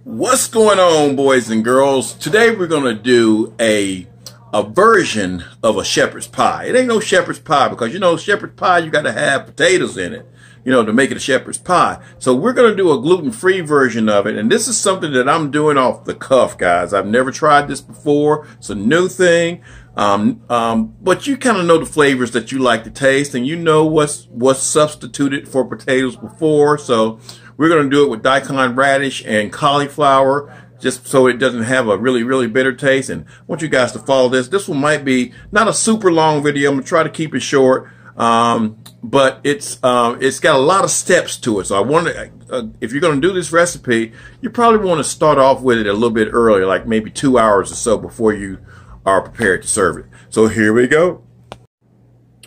What's going on, boys and girls? Today we're going to do a version of a shepherd's pie. It ain't no shepherd's pie because, shepherd's pie, you got to have potatoes in it, to make it a shepherd's pie. So we're going to do a gluten-free version of it. And this is something that I'm doing off the cuff, guys. I've never tried this before. It's a new thing. But you kind of know the flavors that you like to taste, and you know what's substituted for potatoes before. So we're going to do it with daikon radish and cauliflower, just so it doesn't have a really, really bitter taste. And I want you guys to follow this. This one might be not a super long video. I'm going to try to keep it short. But it's got a lot of steps to it. So I want to, if you're going to do this recipe, you probably want to start off with it a little bit earlier, like maybe 2 hours or so before you are prepared to serve it. So here we go.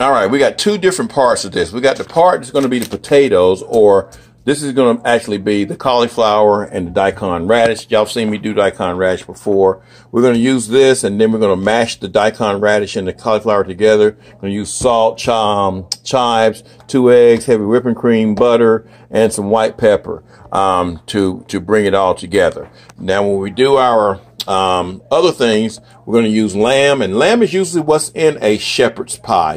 All right, we got two different parts of this. We got the part that's going to be the potatoes, or this is going to actually be the cauliflower and the daikon radish. Y'all seen me do daikon radish before. We're going to use this, and then we're going to mash the daikon radish and the cauliflower together. We're going to use salt, chives, 2 eggs, heavy whipping cream, butter, and some white pepper to bring it all together. Now, when we do our other things, we're going to use lamb, and lamb is usually what's in a shepherd's pie.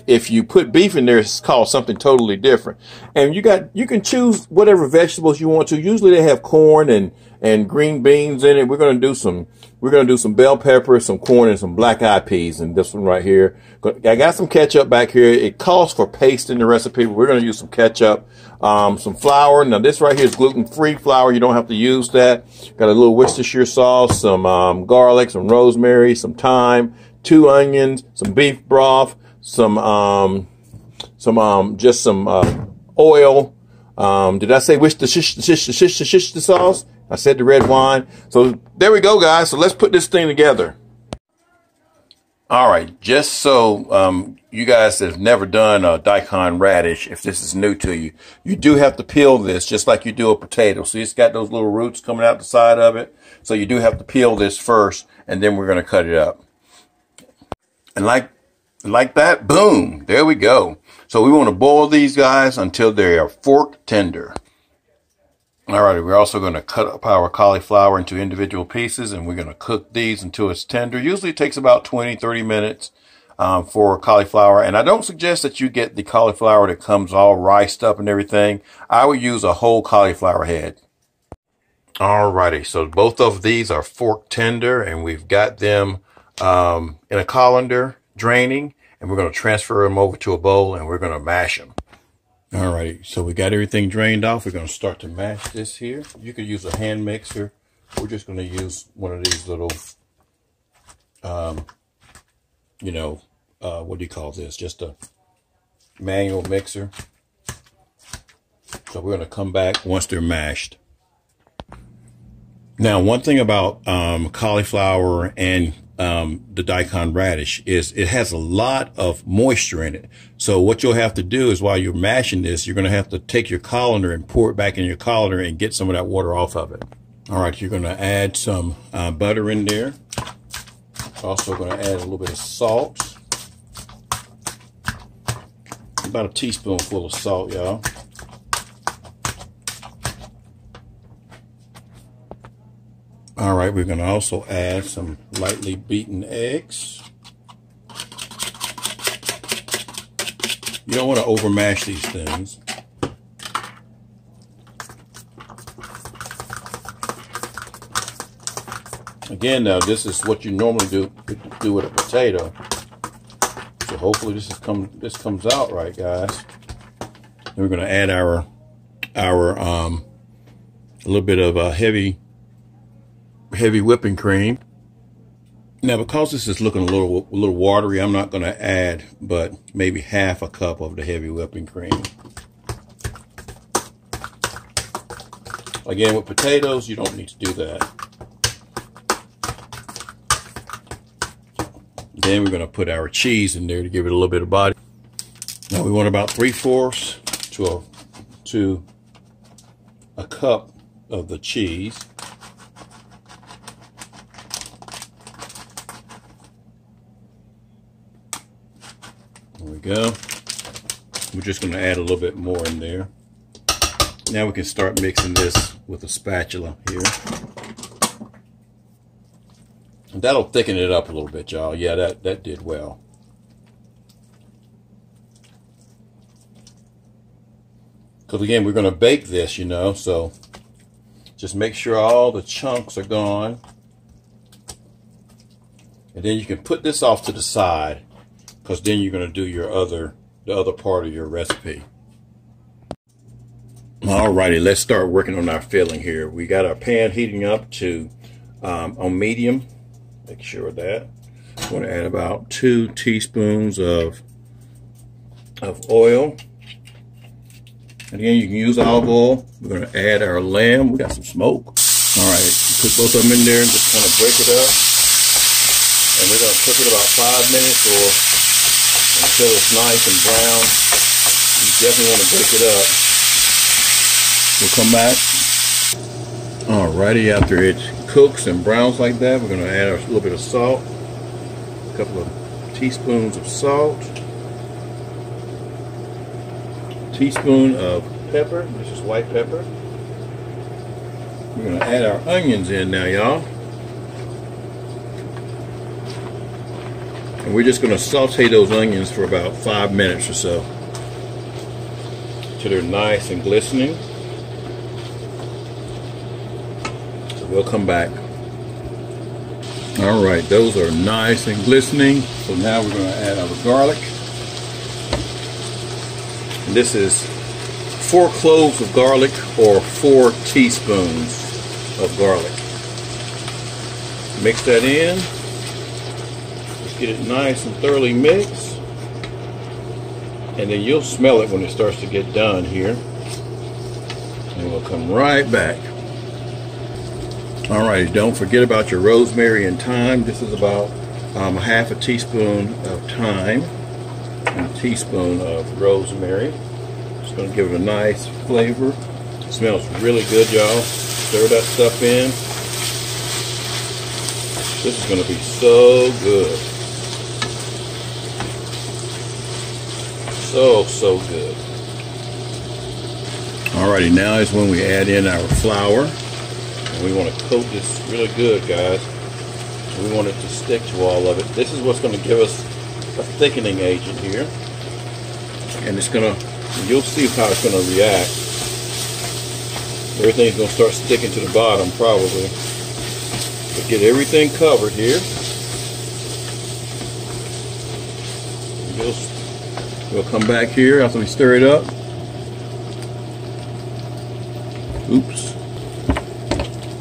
If you put beef in there, it's called something totally different. And you can choose whatever vegetables you want to. Usually they have corn and green beans in it. We're going to do some bell peppers, some corn, and some black eyed peas. And this one right here, I got some ketchup back here. It calls for paste in the recipe, but we're going to use some ketchup, some flour. Now this right here is gluten-free flour. You don't have to use that. Got a little Worcestershire sauce, some garlic, some rosemary, some thyme, 2 onions, some beef broth, some oil. Did I say Worcestershire sauce? I said the red wine. So there we go, guys. So let's put this thing together. All right, just so you guys that have never done a daikon radish, if this is new to you, you do have to peel this just like you do a potato. So it's got those little roots coming out the side of it. So you do have to peel this first, and then we're going to cut it up. And like that, boom, there we go. So we want to boil these guys until they are fork tender. All right, we're also going to cut up our cauliflower into individual pieces, and we're going to cook these until it's tender. Usually it takes about 20-30 minutes for cauliflower. And I don't suggest that you get the cauliflower that comes all riced up and everything. I would use a whole cauliflower head. All righty, so both of these are fork tender, and we've got them in a colander draining, and we're going to transfer them over to a bowl, and we're going to mash them. All right, so we got everything drained off. We're going to start to mash this here. You could use a hand mixer. We're just going to use one of these little, what do you call this? Just a manual mixer. So we're going to come back once they're mashed. Now, one thing about cauliflower and the daikon radish is it has a lot of moisture in it. So what you'll have to do is while you're mashing this, you're going to have to take your colander and pour it back in your colander and get some of that water off of it. All right, you're going to add some butter in there. Also going to add a little bit of salt. About a teaspoonful of salt, y'all. All right, we're going to also add some lightly beaten eggs. You don't want to overmash these things. Again, now this is what you normally do with a potato. So hopefully this comes out right, guys. Then we're going to add our a little bit of heavy whipping cream. Now, because this is looking a little watery, I'm not going to add but maybe half a cup of the heavy whipping cream. Again, with potatoes, you don't need to do that. Then we're going to put our cheese in there to give it a little bit of body. Now, we want about 3/4 to a cup of the cheese. There we go. We're just going to add a little bit more in there. Now we can start mixing this with a spatula here. And that'll thicken it up a little bit, y'all. Yeah, that did well. Because again, we're going to bake this, you know, so just make sure all the chunks are gone. And then you can put this off to the side, because then you're going to do the other part of your recipe. Alrighty, let's start working on our filling here. We got our pan heating up to on medium. Make sure of that. I'm going to add about 2 teaspoons of oil. And again, you can use olive oil. We're going to add our lamb. We got some smoke. All right, put both of them in there and just kind of break it up. And we're going to cook it about 5 minutes or until it's nice and brown. You definitely want to break it up. We'll come back. Alrighty, after it cooks and browns like that, we're going to add a little bit of salt. A couple of teaspoons of salt. Teaspoon of pepper. This is white pepper. We're going to add our onions in now, y'all. And we're just going to saute those onions for about 5 minutes or so till they're nice and glistening. So we'll come back. All right, those are nice and glistening. So now we're going to add our garlic. And this is 4 cloves of garlic or 4 teaspoons of garlic. Mix that in. Get it nice and thoroughly mixed, and then you'll smell it when it starts to get done here, and we'll come right back. Alright, don't forget about your rosemary and thyme. This is about half a teaspoon of thyme and a teaspoon of rosemary. Just going to give it a nice flavor. It smells really good, y'all. Stir that stuff in. This is going to be so good. So good. Alrighty, now is when we add in our flour. And we want to coat this really good, guys. We want it to stick to all of it. This is what's going to give us a thickening agent here. And it's going to, you'll see how it's going to react. Everything's going to start sticking to the bottom probably. But get everything covered here. We'll come back here after we stir it up. Oops.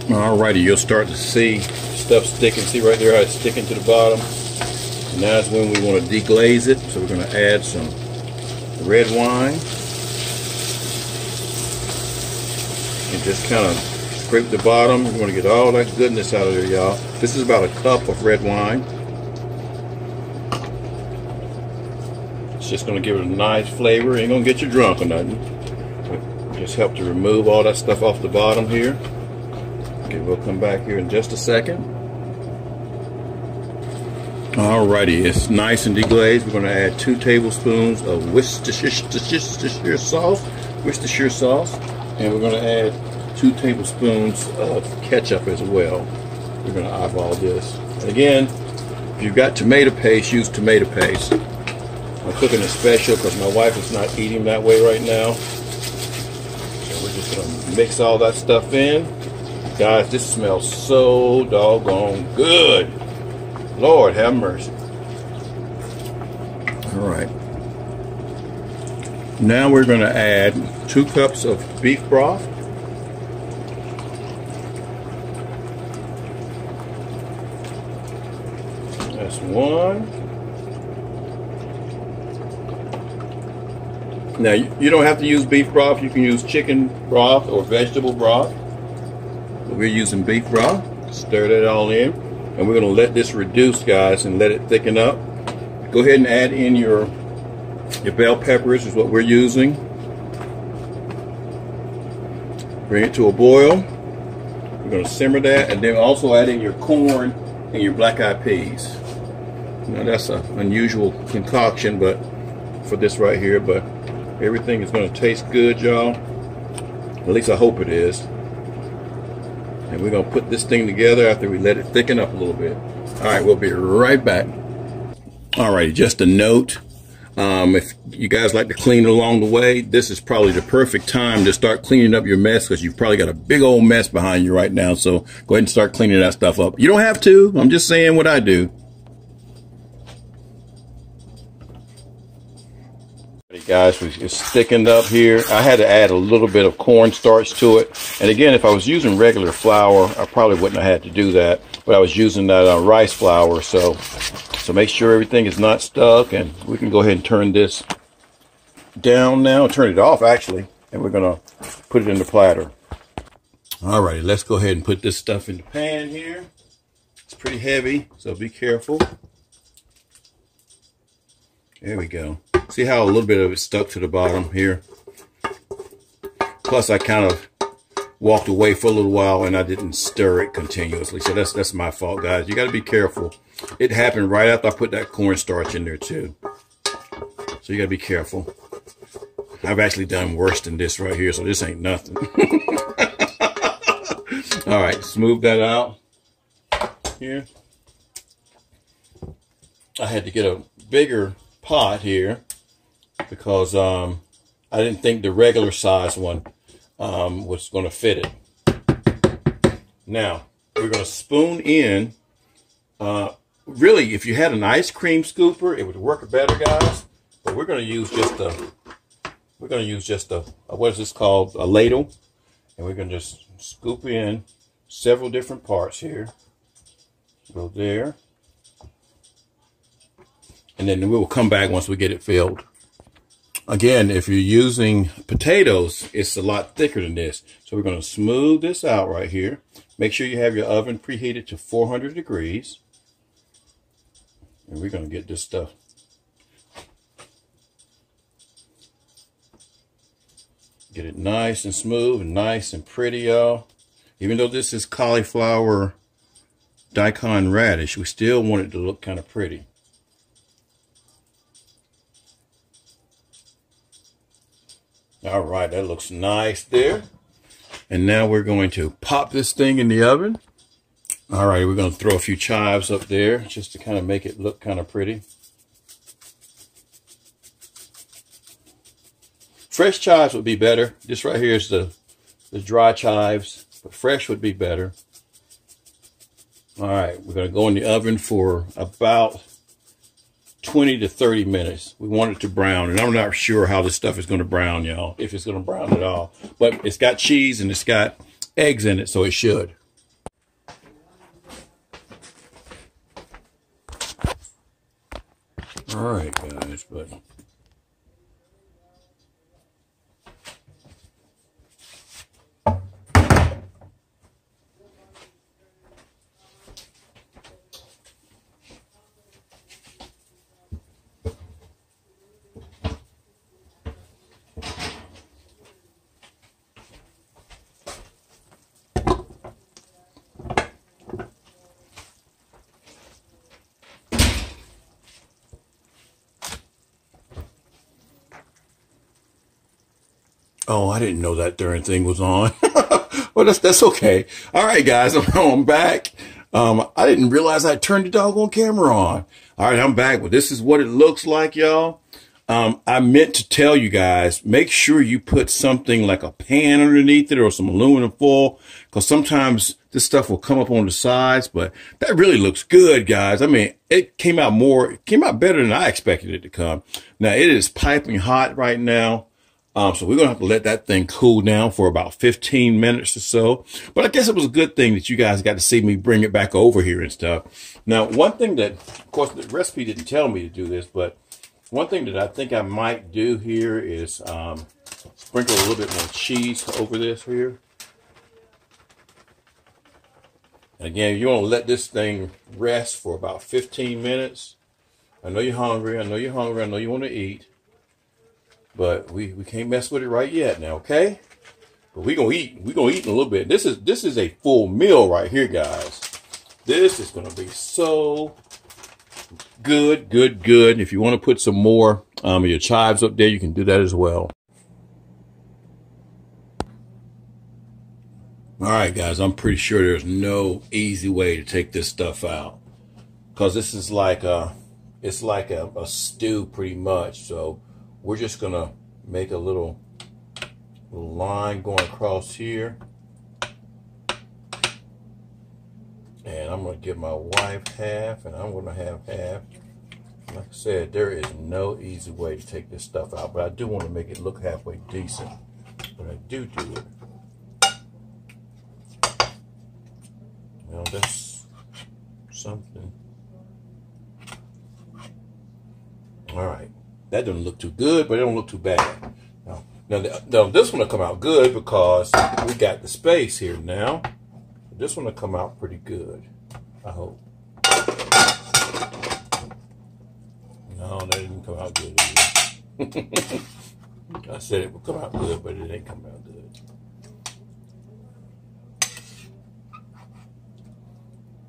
Alrighty, you'll start to see stuff sticking. See right there how it's sticking to the bottom. And now is when we want to deglaze it. So we're going to add some red wine. And just kind of scrape the bottom. We want to get all that goodness out of there, y'all. This is about a cup of red wine. Just going to give it a nice flavor. Ain't going to get you drunk or nothing. Just help to remove all that stuff off the bottom here. Okay, we'll come back here in just a second. Alrighty, it's nice and deglazed. We're going to add 2 tablespoons of Worcestershire sauce. And we're going to add 2 tablespoons of ketchup as well. We're going to eyeball this. And again, if you've got tomato paste, use tomato paste. I'm cooking a special because my wife is not eating that way right now. So we're just going to mix all that stuff in. Guys, this smells so doggone good. Lord have mercy. All right. Now we're going to add 2 cups of beef broth. That's 1. Now, you don't have to use beef broth. You can use chicken broth or vegetable broth. But we're using beef broth. Stir that all in. And we're going to let this reduce, guys, and let it thicken up. Go ahead and add in your bell peppers is what we're using. Bring it to a boil. We're going to simmer that. And then also add in your corn and your black-eyed peas. Now, that's an unusual concoction but for this right here, but everything is going to taste good, y'all. At least I hope it is. And we're gonna put this thing together after we let it thicken up a little bit. All right, we'll be right back. All right, just a note. If you guys like to clean along the way, this is probably the perfect time to start cleaning up your mess, because you've probably got a big old mess behind you right now. So go ahead and start cleaning that stuff up. You don't have to. I'm just saying what I do. Hey guys, it's thickened up here. I had to add a little bit of cornstarch to it. And again, if I was using regular flour, I probably wouldn't have had to do that. But I was using that rice flour, so make sure everything is not stuck. And we can go ahead and turn this down now, turn it off actually, and we're gonna put it in the platter. All right, let's go ahead and put this stuff in the pan here. It's pretty heavy, so be careful. There we go. See how a little bit of it stuck to the bottom here? Plus I kind of walked away for a little while and I didn't stir it continuously. So that's my fault, guys. You got to be careful. It happened right after I put that cornstarch in there too. So you got to be careful. I've actually done worse than this right here, so this ain't nothing. All right, smooth that out here. I had to get a bigger pot here because I didn't think the regular size one was going to fit it. Now we're going to spoon in. Really, if you had an ice cream scooper, it would work better, guys. But we're going to use just a what is this called? A ladle, and we're going to just scoop in several different parts here. Go there. And then we will come back once we get it filled. Again, if you're using potatoes, it's a lot thicker than this. So we're going to smooth this out right here. Make sure you have your oven preheated to 400 degrees. And we're going to get this stuff. Get it nice and smooth and nice and pretty, y'all. Even though this is cauliflower daikon radish, we still want it to look kind of pretty. All right, that looks nice there. And now we're going to pop this thing in the oven. All right, we're going to throw a few chives up there just to kind of make it look kind of pretty. Fresh chives would be better. This right here is the dry chives, but fresh would be better. All right, we're going to go in the oven for about 20 to 30 minutes. We want it to brown, and I'm not sure how this stuff is going to brown, y'all, if it's going to brown at all. But it's got cheese and it's got eggs in it, so it should. All right, guys, but oh, I didn't know that darn thing was on. Well, that's okay. All right, guys, I'm back. I didn't realize I turned the doggone camera on. All right, I'm back. Well, this is what it looks like, y'all. I meant to tell you guys, make sure you put something like a pan underneath it or some aluminum foil, because sometimes this stuff will come up on the sides, but that really looks good, guys. I mean, it came out better than I expected it to come. Now, it is piping hot right now. So we're going to have to let that thing cool down for about 15 minutes or so. But I guess it was a good thing that you guys got to see me bring it back over here and stuff. Now, one thing that, of course, the recipe didn't tell me to do this, but one thing that I think I might do here is sprinkle a little bit more cheese over this here. And again, you want to let this thing rest for about 15 minutes. I know you're hungry. I know you're hungry. I know you want to eat. But we can't mess with it right yet now, okay? But we're gonna eat. We're gonna eat in a little bit. This is a full meal right here, guys. This is gonna be so good, good, good. If you want to put some more of your chives up there, you can do that as well. All right, guys, I'm pretty sure there's no easy way to take this stuff out, because this is like it's like a stew pretty much. So we're just gonna make a little line going across here, and I'm gonna give my wife half, and I'm gonna have half. Like I said, there is no easy way to take this stuff out, but I do want to make it look halfway decent when I do it. Now that's something. All right, that doesn't look too good, but it don't look too bad. Now this one will come out good because we got the space here now. This one will come out pretty good, I hope. No, that didn't come out good either. I said it would come out good, but it ain't come out good.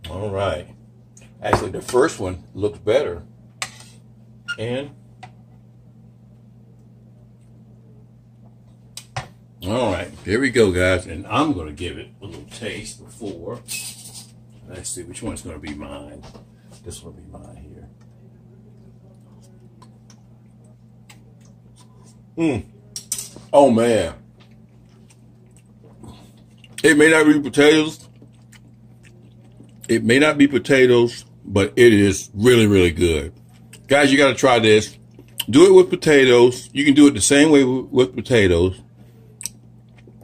All right. Actually, the first one looks better. And all right, here we go, guys. And I'm going to give it a little taste before. Let's see which one's going to be mine. This one will be mine here. Oh, man. It may not be potatoes. It may not be potatoes, but it is really, really good. Guys, you got to try this. Do it with potatoes. You can do it the same way with potatoes,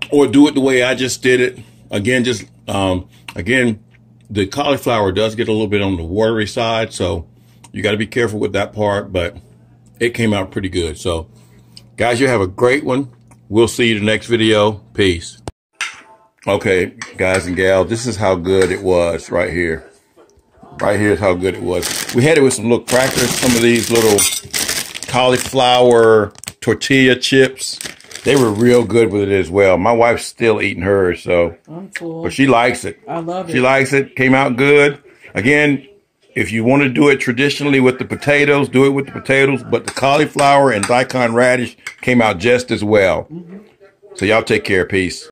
or do it the way I just did it. Again, again, the cauliflower does get a little bit on the watery side, so you got to be careful with that part, but it came out pretty good. So, guys, you have a great one. We'll see you in the next video. Peace. Okay, guys and gals, this is how good it was right here. Right here is how good it was. We had it with some little crackers, some of these little cauliflower tortilla chips. They were real good with it as well. My wife's still eating hers, so. I'm full. But she likes it. I love it. She likes it. Came out good. Again, if you want to do it traditionally with the potatoes, do it with the potatoes. But the cauliflower and daikon radish came out just as well. So y'all take care. Peace.